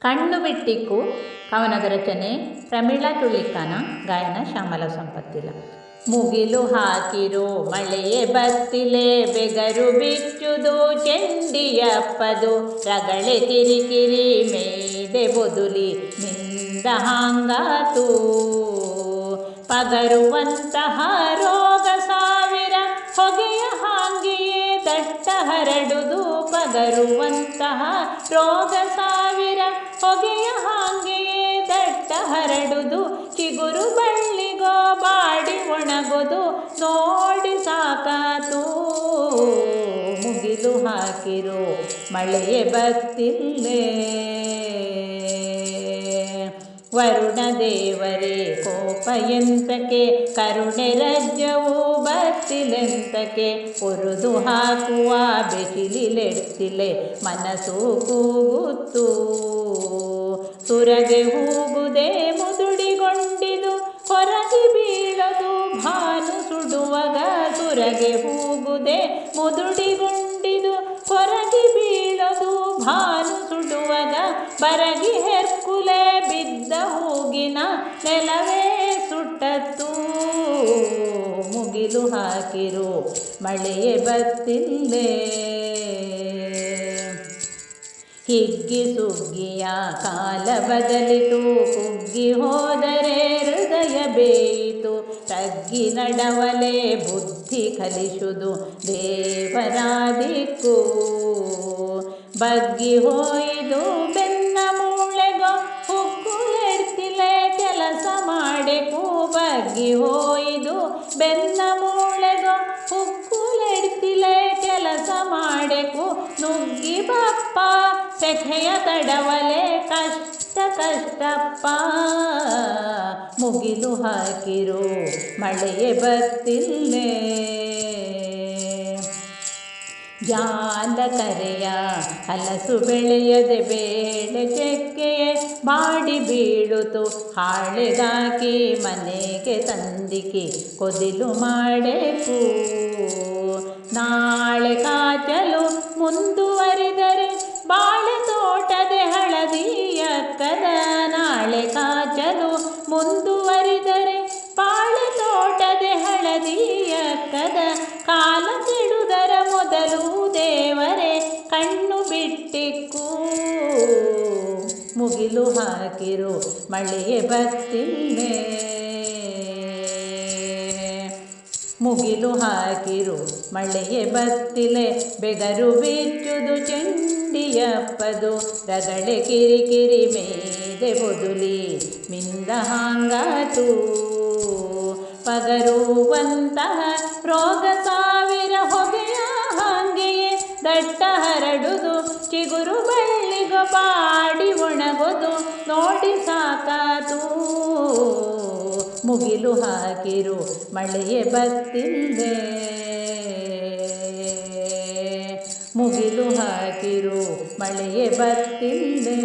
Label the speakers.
Speaker 1: ಕಣ್ಣು ಬಿಟ್ಟಿಕ್ಕು ಕವನದ ರಚನೆ ಪ್ರಮೀಳಾ ತುಳ್ಳಿಕ್ಕನ, ಗಾಯನ ಶ್ಯಾಮಲ ಸಂಪತ್ತಿಲ. ಮುಗಿಲು ಹಾಕಿರೋ ಮಳೆಯೇ ಬತ್ತಿಲೆ, ಬೆಗರು ಬಿಚ್ಚುದು ಚೆಂಡಿಯಪ್ಪದು, ರಗಳೆ ಕಿರಿಕಿರಿ ಮೇದೆ ಬೊದುಲಿ ನಿಂದ ಹಾಂಗಾತು. ಪಗರುವಂತಹ ರೋಗ ಸಾವಿರ ಹೊಗೆಯ ಹಾಂಗೆಯೇ ದಟ್ಟ ಹರಡುದು, ಪಗರುವಂತಹ ರೋಗ ಸಾವಿರ ಹೊಗೆಯ ಹಾಂಗೆಯೇ ದಟ್ಟ ಹರಡುದು. ಚಿಗುರು ಬಳ್ಳಿಗೋ ಬಾಡಿ ಒಣಗೋದು ನೋಡಿ ಸಾಕಾತು. ಮುಗಿಲು ಹಾಕಿರೋ ಮಳೆಯೇ ಬತ್ತಿಲ್ಲೇ, ವರುಣ ದೇವರೇ ಕೋಪ ಎಂತಕ್ಕೆ, ಕರುಣೆ ರಜ್ಜವು ಬತ್ತಿಲೆಂತಕ್ಕೆ, ಉರಿದು ಹಾಕುವ ಬೆಸಿಲಿಲೆಡ್ತಿಲೆ ಮನಸ್ಸು ಕೂಗುತ್ತು. ಸುರಗೆ ಹೂಗುದೆ ಮುದುಡಿಗೊಂಡಿದು, ಹೊರಗೆ ಬೀಳದು ಭಾನು ಸುಡುವಾಗ, ಸುರಗೆ ಹೂಗುದೆ ಮುದುಡಿಗೊಂಡಿದು, ಹೊರಗೆ ಬೀಳದು ಭಾನು ಸುಡುವಾಗ, ಬರಗಿ ಹೆರ್ಕುಲೆ ಬಿದ್ದ ಹೂಗಿನ ನೆಲವೇ ಸುಟ್ಟತ್ತು. ಮುಗಿಲು ಹಾಕಿರೋ ಮಳೆಯೇ ಬತ್ತಿಲ್ಲೇ, ಹಿಗ್ಗಿ ಸುಗ್ಗಿಯ ಕಾಲ ಬದಲಿತು, ಕುಗ್ಗಿ ಹೋದರೆ ಹೃದಯ ಬೇಯಿತು, ತಗ್ಗಿ ನಡವಲೆ ಬುದ್ಧಿ ಕಲಿಸುವುದು ದೇವರ ದಿಕ್ಕು. ಬಗ್ಗಿ ಹೋಯ್ದು ಬೆನ್ನ ಮೂಳೆಗೋ ಹುಕ್ಕುಲೆಡ್ತಿಲೆ ಕೆಲಸ ಮಾಡೆಕು, ಬಗ್ಗಿ ಹೋಯ್ದು ಬೆನ್ನ ಮೂಳೆಗೋ ಹುಕ್ಕುಲೆಡ್ತಿಲೆ ಕೆಲಸ ಮಾಡೆಕು. ನುಗ್ಗಿ ಬಪ್ಪ ಸೆಖೆಯ ತಡವಲೆ ಕಷ್ಟ ಕಷ್ಟಪ್ಪ, ಮುಗಿಲು ಹಾಕಿರೋ ಮಳೆಯೇ ಬತ್ತಿಲ್ಲೇ. ಜಾಲ ಕರೆಯ ಹಲಸು ಬೆಳೆಯದೆ ಬೇಳೆ ಚೆಕ್ಕೆಯೇ ಬಾಡಿ ಬೀಳುತ್ತು, ಹಾಳೆಗಾಕಿ ಮನೆಗೆ ತಂದಿಕ್ಕಿ ಕೊದಿಲು ಮಾಡೆಕು. ನಾಳೆ ಕಾಚಲು ಮುಂದುವರಿದರೆ ಬಾಳೆ ತೋಟದೆ ಹಳದಿಯಕ್ಕದ, ನಾಳೆ ಕಾಚಲು ಮುಂದುವರಿದರೆ ಬಾಳೆ ತೋಟದೆ ಹಳದಿಯಕ್ಕದ, ಕಾಲ ಕೆಡುದರ ಮೊದಲು ದೇವರೇ ಕಣ್ಣು ಬಿಟ್ಟಿಕ್ಕು. ಮುಗಿಲು ಹಾಕಿರೋ ಮಳೆಯೇ ಬತ್ತಿಲ್ಲೇ, ಮುಗಿಲು ಹಾಕಿರೋ ಮಳೆಯೇ ಬತ್ತಿಲೆ, ಬೆಗರು ಬಿಚ್ಚುದು ಚೆಂಡಿಯಪ್ಪದು, ರಗಳೆ ಕಿರಿಕಿರಿ ಮೇದೆ ಬೊದುಲಿ ಮಿಂದ ಹಾಂಗಾತು. ಪಗರುವಂತಹ ರೋಗ ಸಾವಿರ ಹೊಗೆಯ ಹಾಂಗೆಯೇ ದಟ್ಟ ಹರಡುದು, ಚಿಗುರು ಬಳ್ಳಿಗೋ ಬಾಡಿ ಒಣಗೋದು ನೋಡಿ ಸಾಕಾತು. ಮುಗಿಲು ಹಾಕಿರೋ ಮಳೆಯೇ ಬತ್ತಿಲ್ಲೇ, ಮುಗಿಲು ಹಾಕಿರೋ ಮಳೆಯೇ ಬತ್ತಿಲ್ಲೇ.